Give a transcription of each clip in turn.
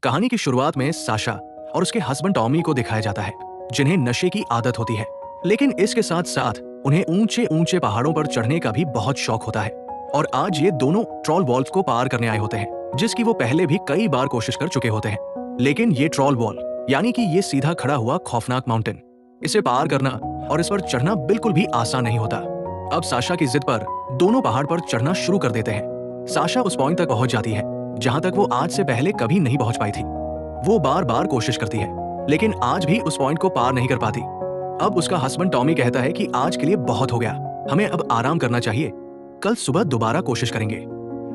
कहानी की शुरुआत में साशा और उसके हस्बैंड टॉमी को दिखाया जाता है, जिन्हें नशे की आदत होती है, लेकिन इसके साथ साथ उन्हें ऊंचे ऊंचे पहाड़ों पर चढ़ने का भी बहुत शौक होता है। और आज ये दोनों ट्रॉल वॉल्स को पार करने आए होते हैं, जिसकी वो पहले भी कई बार कोशिश कर चुके होते हैं। लेकिन ये ट्रॉल वॉल यानी कि ये सीधा खड़ा हुआ खौफनाक माउंटेन, इसे पार करना और इस पर चढ़ना बिल्कुल भी आसान नहीं होता। अब साशा की जिद पर दोनों पहाड़ पर चढ़ना शुरू कर देते हैं। साशा उस पॉइंट तक पहुंच जाती है जहां तक वो आज से पहले कभी नहीं पहुंच पाई थी। वो बार बार कोशिश करती है, लेकिन आज भी उस पॉइंट को पार नहीं कर पाती। अब उसका हस्बैंड टॉमी कहता है कि आज के लिए बहुत हो गया, हमें अब आराम करना चाहिए, कल सुबह दोबारा कोशिश करेंगे।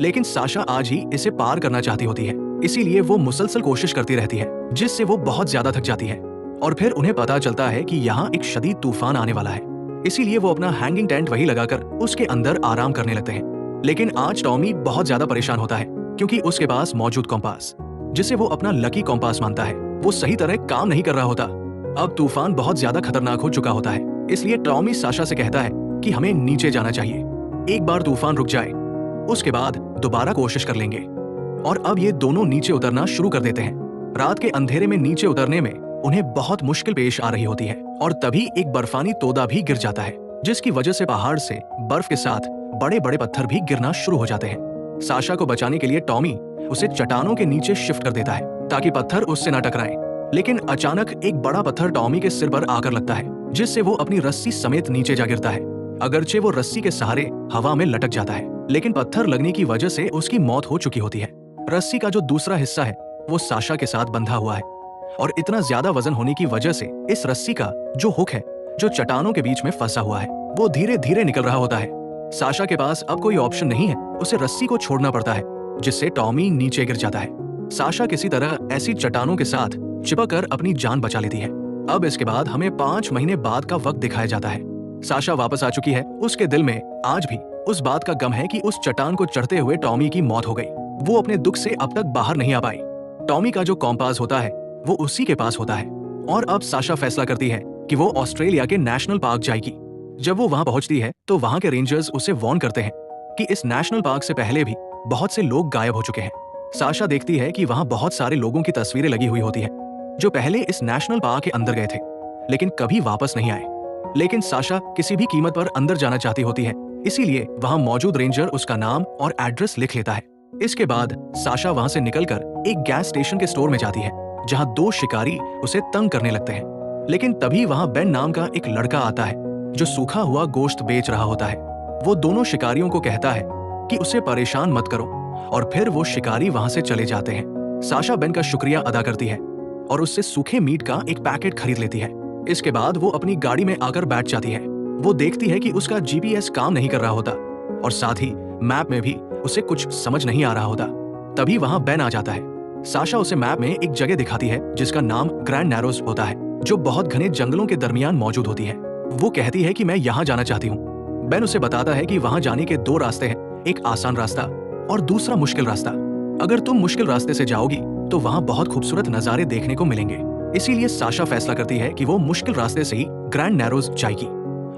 लेकिन साशा आज ही इसे पार करना चाहती होती है, इसीलिए वो मुसलसल कोशिश करती रहती है, जिससे वो बहुत ज्यादा थक जाती है। और फिर उन्हें पता चलता है कि यहाँ एक शदीद तूफान आने वाला है, इसीलिए वो अपना हैंगिंग टेंट वही लगाकर उसके अंदर आराम करने लगते हैं। लेकिन आज टॉमी बहुत ज्यादा परेशान होता है, क्योंकि उसके पास मौजूद कॉम्पास, जिसे वो अपना लकी कॉम्पास मानता है, वो सही तरह काम नहीं कर रहा होता। अब तूफान बहुत ज्यादा खतरनाक हो चुका होता है, इसलिए टॉमी साशा से कहता है कि हमें नीचे जाना चाहिए, एक बार तूफान रुक जाए उसके बाद दोबारा कोशिश कर लेंगे। और अब ये दोनों नीचे उतरना शुरू कर देते हैं। रात के अंधेरे में नीचे उतरने में उन्हें बहुत मुश्किल पेश आ रही होती है, और तभी एक बर्फानी तोदा भी गिर जाता है, जिसकी वजह से पहाड़ से बर्फ के साथ बड़े बड़े पत्थर भी गिरना शुरू हो जाते हैं। साशा को बचाने के लिए टॉमी उसे चट्टानों के नीचे शिफ्ट कर देता है, ताकि पत्थर उससे न टकराएं। लेकिन अचानक एक बड़ा पत्थर टॉमी के सिर पर आकर लगता है, जिससे वो अपनी रस्सी समेत नीचे जा गिरता है। अगरचे वो रस्सी के सहारे हवा में लटक जाता है, लेकिन पत्थर लगने की वजह से उसकी मौत हो चुकी होती है। रस्सी का जो दूसरा हिस्सा है वो साशा के साथ बंधा हुआ है, और इतना ज्यादा वजन होने की वजह से इस रस्सी का जो हुक है, जो चट्टानों के बीच में फंसा हुआ है, वो धीरे धीरे निकल रहा होता है। साशा के पास अब कोई ऑप्शन नहीं है, उसे रस्सी को छोड़ना पड़ता है, जिससे टॉमी नीचे गिर जाता है। साशा किसी तरह ऐसी चट्टानों के साथ चिपककर अपनी जान बचा लेती है। अब इसके बाद हमें 5 महीने बाद का वक्त दिखाया जाता है। साशा वापस आ चुकी है, उसके दिल में आज भी उस बात का गम है कि उस चट्टान को चढ़ते हुए टॉमी की मौत हो गई। वो अपने दुख से अब तक बाहर नहीं आ पाई। टॉमी का जो कॉम्पास होता है वो उसी के पास होता है, और अब साशा फैसला करती है कि वो ऑस्ट्रेलिया के नेशनल पार्क जाएगी। जब वो वहां पहुंचती है तो वहां के रेंजर्स उसे वार्न करते हैं कि इस नेशनल पार्क से पहले भी बहुत से लोग गायब हो चुके हैं। साशा देखती है कि वहां बहुत सारे लोगों की तस्वीरें लगी हुई होती है, जो पहले इस नेशनल पार्क के अंदर गए थे, लेकिन कभी वापस नहीं आए। लेकिन साशा किसी भी कीमत पर अंदर जाना चाहती होती है, इसीलिए वहां मौजूद रेंजर उसका नाम और एड्रेस लिख लेता है। इसके बाद साशा वहां से निकलकर एक गैस स्टेशन के स्टोर में जाती है, जहां 2 शिकारी उसे तंग करने लगते हैं। लेकिन तभी वहां बेन नाम का एक लड़का आता है, जो सूखा हुआ गोश्त बेच रहा होता है। वो दोनों शिकारियों को कहता है कि उसे परेशान मत करो, और फिर वो शिकारी वहां से चले जाते हैं। साशा बेन का शुक्रिया अदा करती है और उससे सूखे मीट का एक पैकेट खरीद लेती है। इसके बाद वो अपनी गाड़ी में आकर बैठ जाती है। वो देखती है कि उसका जीपीएस काम नहीं कर रहा होता, और साथ ही मैप में भी उसे कुछ समझ नहीं आ रहा होता। तभी वहां बेन आ जाता है। साशा उसे मैप में एक जगह दिखाती है जिसका नाम ग्रैंड नैरोज होता है, जो बहुत घने जंगलों के दरमियान मौजूद होती है। वो कहती है कि मैं यहाँ जाना चाहती हूँ। बेन उसे बताता है कि वहां जाने के 2 रास्ते हैं, एक आसान रास्ता और दूसरा मुश्किल रास्ता। अगर तुम मुश्किल रास्ते से जाओगी तो वहां बहुत खूबसूरत नजारे देखने को मिलेंगे। इसीलिए साशा फैसला करती है कि वो मुश्किल रास्ते से ही ग्रैंड नैरोज जाएगी,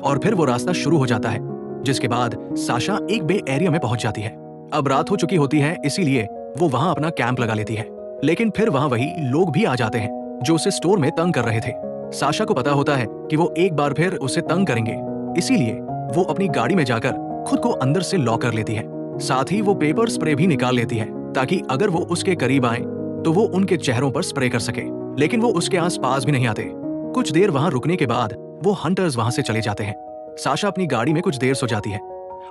और फिर वो रास्ता शुरू हो जाता है, जिसके बाद साशा एक बे एरिया में पहुंच जाती है। अब रात हो चुकी होती है, इसीलिए वो वहां अपना कैंप लगा लेती है। लेकिन फिर वहां वही लोग भी आ जाते हैं जो उसे स्टोर में तंग कर रहे थे। साशा को पता होता है कि वो एक बार फिर उसे तंग करेंगे, इसीलिए वो अपनी गाड़ी में जाकर खुद को अंदर से लॉक कर लेती है। साथ ही वो पेपर स्प्रे भी निकाल लेती है, ताकि अगर वो उसके करीब आए तो वो उनके चेहरों पर स्प्रे कर सके। लेकिन वो उसके आसपास भी नहीं आते। कुछ देर वहां रुकने के बाद वो हंटर्स वहां से चले जाते हैं। साशा अपनी गाड़ी में कुछ देर सो जाती है,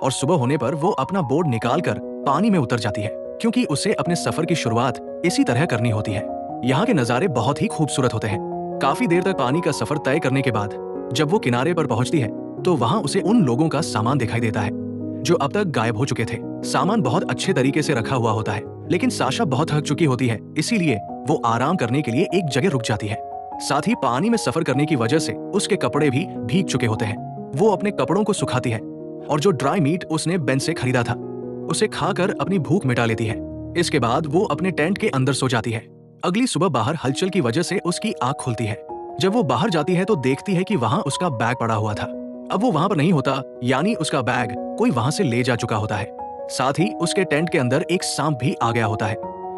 और सुबह होने पर वो अपना बोर्ड निकालकर पानी में उतर जाती है, क्योंकि उसे अपने सफर की शुरुआत इसी तरह करनी होती है। यहाँ के नजारे बहुत ही खूबसूरत होते हैं। काफी देर तक पानी का सफर तय करने के बाद जब वो किनारे पर पहुंचती है तो वहां उसे उन लोगों का सामान दिखाई देता है जो अब तक गायब हो चुके थे। सामान बहुत अच्छे तरीके से रखा हुआ होता है, लेकिन साशा बहुत थक चुकी होती है, इसीलिए वो आराम करने के लिए एक जगह रुक जाती है। साथ ही पानी में सफर करने की वजह से उसके कपड़े भी भीग चुके होते हैं। वो अपने कपड़ों को सुखाती है, और जो ड्राई मीट उसने बेन से खरीदा था उसे खाकर अपनी भूख मिटा लेती है। इसके बाद वो अपने टेंट के अंदर सो जाती है। अगली सुबह बाहर हलचल की वजह से उसकी आंख खुलती है। जब वो बाहर जाती है तो देखती है कि वहां उसका बैग पड़ा हुआ था। अब वो वहां पर नहीं होता, यानी उसका बैग कोई वहां से ले जा चुका होता है। साथ ही उसके टेंट के अंदर एक सांप भी आ गया होता है।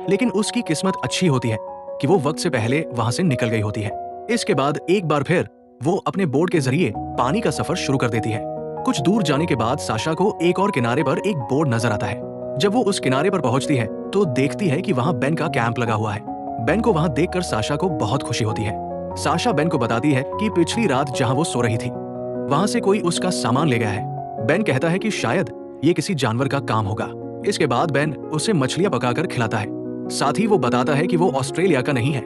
लेकिन उसकी किस्मत अच्छी होती है कि वो वक्त से पहले वहां से निकल गई होती है। इसके बाद एक बार फिर वो अपने बोट के जरिए पानी का सफर शुरू कर देती है। कुछ दूर जाने के बाद साशा को एक और किनारे पर एक बोर्ड नजर आता है। जब वो उस किनारे पर पहुंचती है तो देखती है कि वहां बेन का कैंप लगा हुआ है। बेन को वहां देखकर साशा को बहुत खुशी होती है। साशा बेन को बताती है कि पिछली रात जहां वो सो रही थी वहां से कोई उसका सामान ले गया है। बेन कहता है कि शायद ये किसी जानवर का काम होगा। इसके बाद बेन उसे मछलियां पकाकर खिलाता है। साथ ही वो बताता है कि वो ऑस्ट्रेलिया का नहीं है।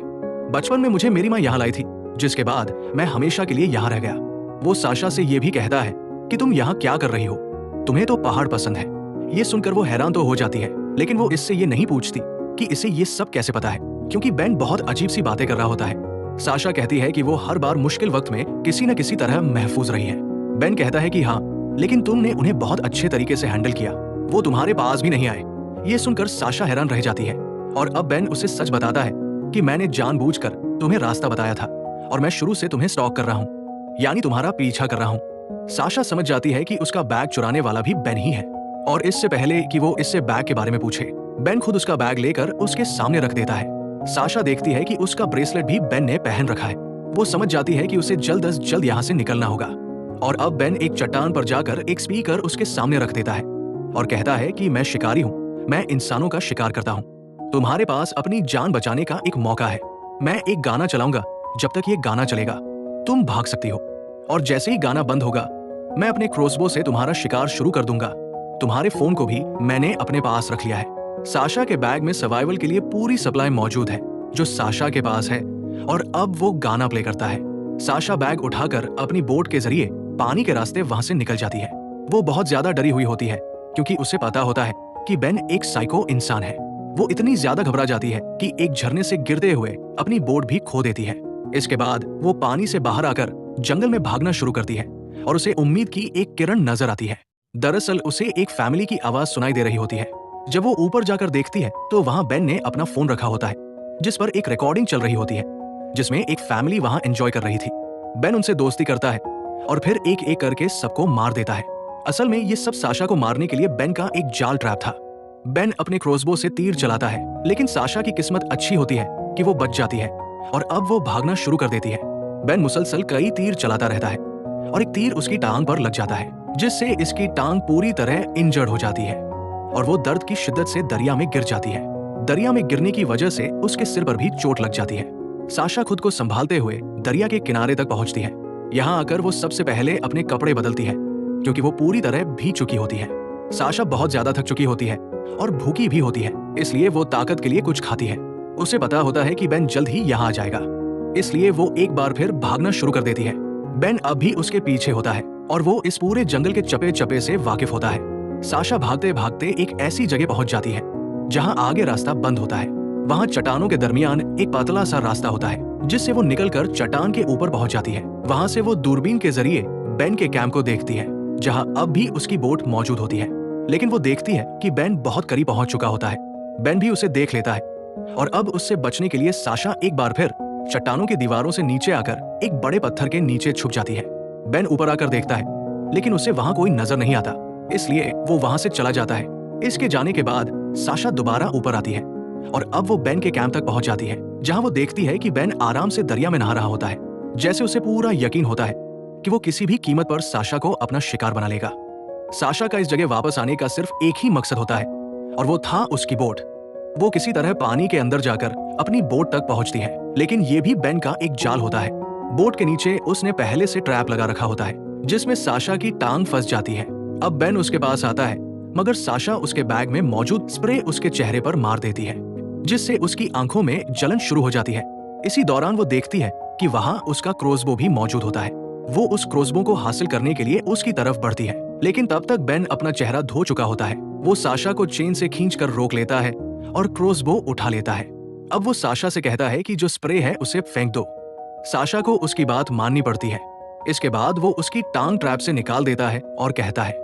बचपन में मुझे मेरी माँ यहाँ लाई थी, जिसके बाद मैं हमेशा के लिए यहाँ रह गया। वो साशा से ये भी कहता है कि तुम यहाँ क्या कर रही हो, तुम्हें तो पहाड़ पसंद है। ये सुनकर वो हैरान तो हो जाती है, लेकिन वो इससे ये नहीं पूछती कि इसे ये सब कैसे पता है, क्योंकि बेन बहुत अजीब सी बातें कर रहा होता है। साशा कहती है कि वो हर बार मुश्किल वक्त में किसी न किसी तरह महफूज रही है। बेन कहता है कि हाँ, लेकिन तुमने उन्हें बहुत अच्छे तरीके से हैंडल किया, वो तुम्हारे पास भी नहीं आए। ये सुनकर साशा हैरान रह जाती है और अब बेन उसे सच बताता है कि मैंने जानबूझकर तुम्हें रास्ता बताया था और मैं शुरू से तुम्हें स्टॉक कर रहा हूँ, यानी तुम्हारा पीछा कर रहा हूँ। साशा समझ जाती है कि उसका बैग चुराने वाला भी बेन ही है और इससे पहले कि वो इससे बैग के बारे में पूछे, बेन खुद उसका बैग लेकर उसके सामने रख देता है। साशा देखती है कि उसका ब्रेसलेट भी बेन ने पहन रखा है। वो समझ जाती है कि उसे जल्द अज जल्द यहाँ से निकलना होगा और अब बेन एक चट्टान पर जाकर एक स्पीकर उसके सामने रख देता है और कहता है कि मैं शिकारी हूँ, मैं इंसानों का शिकार करता हूँ। तुम्हारे पास अपनी जान बचाने का एक मौका है। मैं एक गाना चलाऊंगा, जब तक ये गाना चलेगा तुम भाग सकती हो, और जैसे ही गाना बंद होगा मैं अपने क्रॉसबो से तुम्हारा शिकार शुरू कर दूंगा। तुम्हारे फोन को भी मैंने अपने पास रख लिया है। साशा के बैग में सर्वाइवल के लिए पूरी सप्लाई मौजूद है जो साशा के पास है और अब वो गाना प्ले करता है। साशा बैग उठाकर अपनी बोट के जरिए पानी के रास्ते वहां से निकल जाती है। वो बहुत ज्यादा डरी हुई होती है क्योंकि उसे पता होता है कि बेन एक साइको इंसान है। वो इतनी ज्यादा घबरा जाती है कि एक झरने से गिरते हुए अपनी बोट भी खो देती है। इसके बाद वो पानी से बाहर आकर जंगल में भागना शुरू करती है और उसे उम्मीद की एक किरण नजर आती है। दरअसल उसे एक फैमिली की आवाज सुनाई दे रही होती है। जब वो ऊपर जाकर देखती है तो वहां बेन ने अपना फोन रखा होता है जिस पर एक रिकॉर्डिंग चल रही होती है जिसमें एक फैमिली वहां एंजॉय कर रही थी। बेन उनसे दोस्ती करता है और फिर एक एक करके सबको मार देता है। असल में ये सब साशा को मारने के लिए बेन का एक जाल ट्रैप था। बेन अपने क्रॉसबो से तीर चलाता है, लेकिन साशा की किस्मत अच्छी होती है कि वो बच जाती है और अब वो भागना शुरू कर देती है। बेन मुसलसल कई तीर चलाता रहता है और एक तीर उसकी टांग पर लग जाता है जिससे इसकी टांग पूरी तरह इंजर्ड हो जाती है और वो दर्द की शिद्दत से दरिया में गिर जाती है। दरिया में गिरने की वजह से उसके सिर पर भी चोट लग जाती है। साशा खुद को संभालते हुए दरिया के किनारे तक पहुंचती है। यहाँ आकर वो सबसे पहले अपने कपड़े बदलती है क्योंकि वो पूरी तरह भीग चुकी होती है। साशा बहुत ज्यादा थक चुकी होती है और भूखी भी होती है, इसलिए वो ताकत के लिए कुछ खाती है। उसे पता होता है कि बेन जल्द ही यहाँ आ जाएगा, इसलिए वो एक बार फिर भागना शुरू कर देती है। बेन अब भी उसके पीछे होता है और वो इस पूरे जंगल के चपे चपे से वाकिफ होता है। साशा भागते भागते एक ऐसी जगह पहुंच जाती है जहां आगे रास्ता बंद होता है। वहां चट्टानों के दरमियान एक पतला सा रास्ता होता है जिससे वो निकलकर चट्टान के ऊपर पहुंच जाती है। वहां से वो दूरबीन के जरिए बेन के कैंप को देखती है जहां अब भी उसकी बोट मौजूद होती है, लेकिन वो देखती है कि बेन बहुत करीब पहुंच चुका होता है। बेन भी उसे देख लेता है और अब उससे बचने के लिए साशा एक बार फिर चट्टानों की दीवारों से नीचे आकर एक बड़े पत्थर के नीचे छुप जाती है। बेन ऊपर आकर देखता है लेकिन उसे वहां कोई नजर नहीं आता, इसलिए वो वहां से चला जाता है। इसके जाने के बाद साशा दोबारा ऊपर आती है और अब वो बेन के कैंप तक पहुंच जाती है जहां वो देखती है कि बेन आराम से दरिया में नहा रहा होता है। जैसे उसे पूरा यकीन होता है कि वो किसी भी कीमत पर साशा को अपना शिकार बना लेगा। साशा का इस जगह वापस आने का सिर्फ एक ही मकसद होता है और वो था उसकी बोट। वो किसी तरह पानी के अंदर जाकर अपनी बोट तक पहुंचती है, लेकिन ये भी बेन का एक जाल होता है। बोट के नीचे उसने पहले से ट्रैप लगा रखा होता है जिसमें साशा की टांग फंस जाती है। अब बेन उसके पास आता है मगर साशा उसके बैग में मौजूद स्प्रे उसके चेहरे पर मार देती है जिससे उसकी आंखों में जलन शुरू हो जाती है। इसी दौरान वो देखती है कि वहां उसका क्रॉसबो भी मौजूद होता है। वो उस क्रॉसबो को हासिल करने के लिए उसकी तरफ बढ़ती है, लेकिन तब तक बेन अपना चेहरा धो चुका होता है। वो साशा को चेन से खींचकर रोक लेता है और क्रॉसबो उठा लेता है। अब वो साशा से कहता है कि जो स्प्रे है उसे फेंक दो। साशा को उसकी बात माननी पड़ती है। इसके बाद वो उसकी टांग ट्रैप से निकाल देता है और कहता है,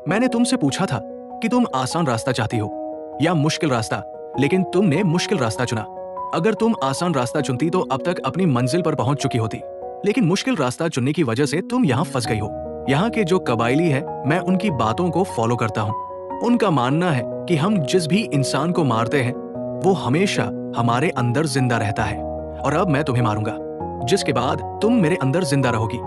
मैंने तुमसे पूछा था कि तुम आसान रास्ता चाहती हो या मुश्किल रास्ता, लेकिन तुमने मुश्किल रास्ता चुना। अगर तुम आसान रास्ता चुनती तो अब तक अपनी मंजिल पर पहुंच चुकी होती, लेकिन मुश्किल रास्ता चुनने की वजह से तुम यहाँ फंस गई हो। यहाँ के जो कबायली है, मैं उनकी बातों को फॉलो करता हूँ। उनका मानना है कि हम जिस भी इंसान को मारते हैं वो हमेशा हमारे अंदर जिंदा रहता है। और अब मैं तुम्हें मारूंगा, जिसके बाद तुम मेरे अंदर जिंदा रहोगी।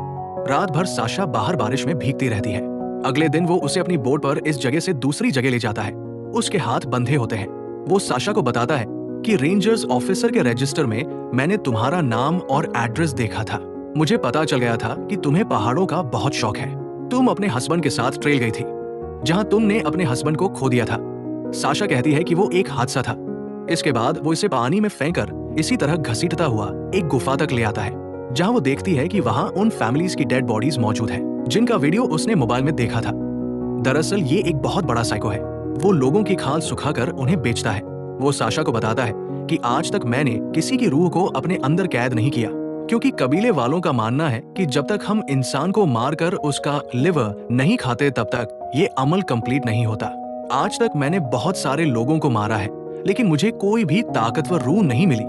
रात भर साशा बाहर बारिश में भीगती रहती है। अगले दिन वो उसे अपनी बोट पर इस जगह से दूसरी जगह ले जाता है। उसके हाथ बंधे होते हैं। वो साशा को बताता है कि रेंजर्स ऑफिसर के रजिस्टर में मैंने तुम्हारा नाम और एड्रेस देखा था। मुझे पता चल गया था कि तुम्हें पहाड़ों का बहुत शौक है। तुम अपने हस्बैंड के साथ ट्रेल गई थी, जहां तुमने अपने हस्बैंड को खो दिया था। साशा कहती है कि वो एक हादसा था। इसके बाद वो इसे पानी में फेंककर इसी तरह घसीटता हुआ एक गुफा तक ले आता है, जहां वो देखती है कि वहां उन फैमिलीज की डेड बॉडीज मौजूद है, जिनका वीडियो उसने मोबाइल में देखा था। दरअसल ये एक बहुत बड़ा साइको है। वो लोगों की खाल सुखाकर उन्हें बेचता है। वो साशा को बताता है कि आज तक मैंने किसी की रूह को अपने अंदर कैद नहीं किया, क्योंकि कबीले वालों का मानना है कि जब तक हम इंसान को मारकर उसका लिवर नहीं खाते तब तक ये अमल कंप्लीट नहीं होता। आज तक मैंने बहुत सारे लोगों को मारा है, लेकिन मुझे कोई भी ताकतवर रूह नहीं मिली,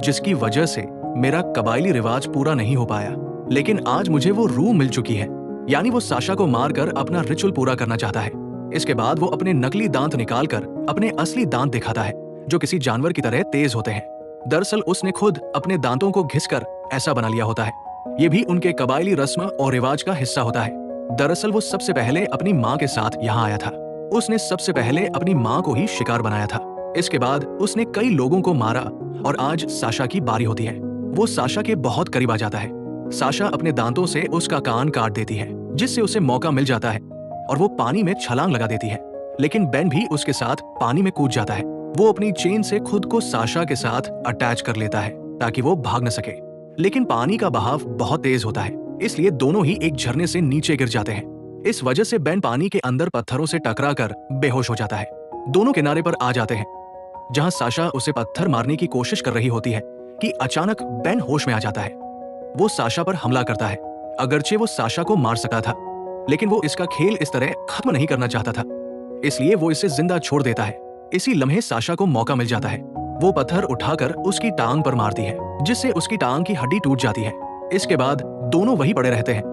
जिसकी वजह से मेरा कबायली रिवाज पूरा नहीं हो पाया। लेकिन आज मुझे वो रूह मिल चुकी है। यानी वो साशा को मारकर अपना रिचुअल पूरा करना चाहता है। इसके बाद वो अपने नकली दांत निकालकर अपने असली दांत दिखाता है, जो किसी जानवर की तरह तेज होते हैं। दरअसल उसने खुद अपने दांतों को घिसकर ऐसा बना लिया होता है। ये भी उनके कबायली रस्म और रिवाज का हिस्सा होता है। दरअसल वो सबसे पहले अपनी माँ के साथ यहाँ आया था। उसने सबसे पहले अपनी माँ को ही शिकार बनाया था। इसके बाद उसने कई लोगों को मारा और आज साशा की बारी होती है। वो साशा के बहुत करीब आ जाता है। साशा अपने दांतों से उसका कान काट देती है, जिससे उसे मौका मिल जाता है और वो पानी में छलांग लगा देती है। लेकिन बेन भी उसके साथ पानी में कूद जाता है। वो अपनी चेन से खुद को साशा के साथ अटैच कर लेता है ताकि वो भाग न सके। लेकिन पानी का बहाव बहुत तेज होता है, इसलिए दोनों ही एक झरने से नीचे गिर जाते हैं। इस वजह से बेन पानी के अंदर पत्थरों से टकराकर बेहोश हो जाता है। दोनों किनारे पर आ जाते हैं, जहां साशा उसे पत्थर मारने की कोशिश कर रही होती है कि अचानक बेन होश में आ जाता है। वो साशा पर हमला करता है। अगरचे वो साशा को मार सका था, लेकिन वो इसका खेल इस तरह खत्म नहीं करना चाहता था, इसलिए वो इसे जिंदा छोड़ देता है। इसी लम्हे साशा को मौका मिल जाता है। वो पत्थर उठाकर उसकी टांग पर मारती है, जिससे उसकी टांग की हड्डी टूट जाती है। इसके बाद दोनों वहीं पड़े रहते हैं,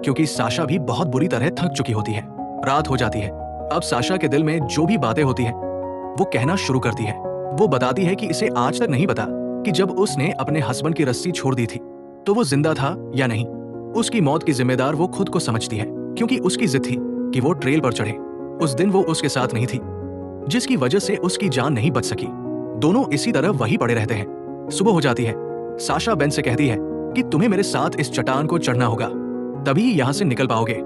क्योंकि साशा भी बहुत बुरी तरह थक चुकी होती है। रात हो जाती है। अब साशा के दिल में जो भी बातें होती हैं, वो कहना शुरू करती है। वो बताती है कि इसे आज तक नहीं पता कि जब उसने अपने हस्बैंड की रस्सी छोड़ दी थी तो वो जिंदा था या नहीं। उसकी मौत की जिम्मेदार वो खुद को समझती है, क्योंकि उसकी जिद थी कि वो ट्रेल पर चढ़े। उस दिन वो उसके साथ नहीं थी, जिसकी वजह से उसकी जान नहीं बच सकी। दोनों इसी तरह वहीं पड़े रहते हैं। सुबह हो जाती है। साशा बेन से कहती है कि तुम्हें मेरे साथ इस चट्टान को चढ़ना होगा, तभी यहाँ से निकल पाओगे।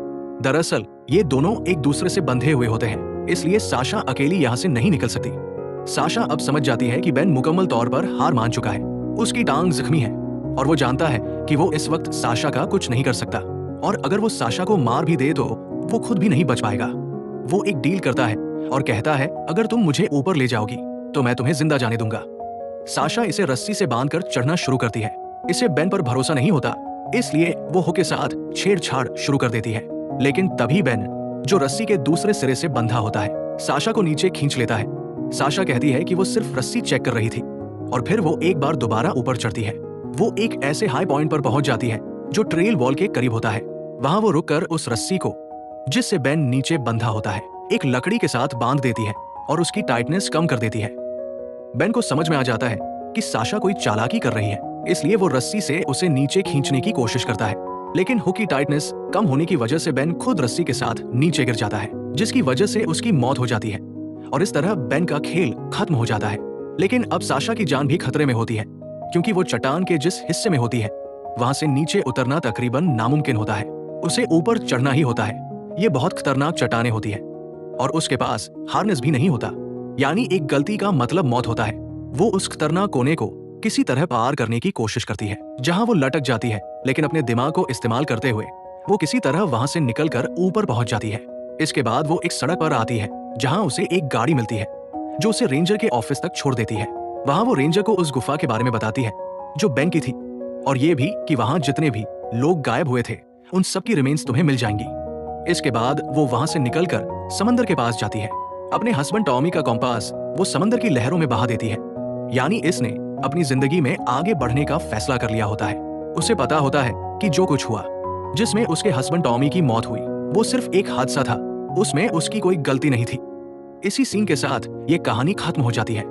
दरअसल ये दोनों एक दूसरे से बंधे हुए होते हैं, इसलिए साशा अकेली यहाँ से नहीं निकल सकती। साशा अब समझ जाती है कि बेन मुकम्मल तौर पर हार मान चुका है। उसकी टांग जख्मी है और वो जानता है कि वो इस वक्त साशा का कुछ नहीं कर सकता, और अगर वो साशा को मार भी दे तो वो खुद भी नहीं बच पाएगा। वो एक डील करता है और कहता है, अगर तुम मुझे ऊपर ले जाओगी तो मैं तुम्हें जिंदा जाने दूंगा। साशा इसे रस्सी से बांधकर चढ़ना शुरू करती है। इसे बेन पर भरोसा नहीं होता, इसलिए वो हुक के साथ छेड़छाड़ शुरू कर देती है। लेकिन तभी बेन, जो रस्सी के दूसरे सिरे से बंधा होता है, साशा को नीचे खींच लेता है। साशा कहती है कि वो सिर्फ रस्सी चेक कर रही थी, और फिर वो एक बार दोबारा ऊपर चढ़ती है। वो एक ऐसे हाई पॉइंट पर पहुंच जाती है जो ट्रेल वॉल के करीब होता है। वहां वो रुककर उस रस्सी को, जिससे बेन नीचे बंधा होता है, एक लकड़ी के साथ बांध देती है और उसकी टाइटनेस कम कर देती है। बेन को समझ में आ जाता है कि साशा कोई चालाकी कर रही है, इसलिए वो रस्सी से उसे नीचे खींचने की कोशिश करता है। लेकिन हुक की टाइटनेस कम होने की वजह से बेन खुद रस्सी के साथ नीचे गिर जाता है, जिसकी वजह से उसकी मौत हो जाती है और इस तरह बेन का खेल खत्म हो जाता है। लेकिन अब साशा की जान भी खतरे में होती है, क्योंकि वो चट्टान के जिस हिस्से में होती है वहां से नीचे उतरना तकरीबन नामुमकिन होता है। उसे ऊपर चढ़ना ही होता है। ये बहुत खतरनाक चट्टानें होती है और उसके पास हार्नेस भी नहीं होता, यानी एक गलती का मतलब मौत होता है। वो उस खतरनाक कोने को किसी तरह पार करने की कोशिश करती है, जहां वो लटक जाती है, लेकिन अपने दिमाग को इस्तेमाल करते हुए वो किसी तरह वहां से निकलकर ऊपर पहुंच जाती है। इसके बाद वो एक सड़क पर आती है, जहां उसे एक गाड़ी मिलती है जो उसे रेंजर के ऑफिस तक छोड़ देती है। वहां वो रेंजर को उस गुफा के बारे में बताती है जो बेन की थी, और ये भी कि वहां जितने भी लोग गायब हुए थे उन सबकी रिमेन्स तुम्हें मिल जाएंगी। इसके बाद वो वहां से निकलकर समंदर के पास जाती है। अपने हस्बैंड टॉमी का कॉम्पास वो समंदर की लहरों में बहा देती है, यानी इसने अपनी जिंदगी में आगे बढ़ने का फैसला कर लिया होता है। उसे पता होता है कि जो कुछ हुआ, जिसमें उसके हस्बैंड टॉमी की मौत हुई, वो सिर्फ एक हादसा था, उसमें उसकी कोई गलती नहीं थी। इसी सीन के साथ ये कहानी खत्म हो जाती है।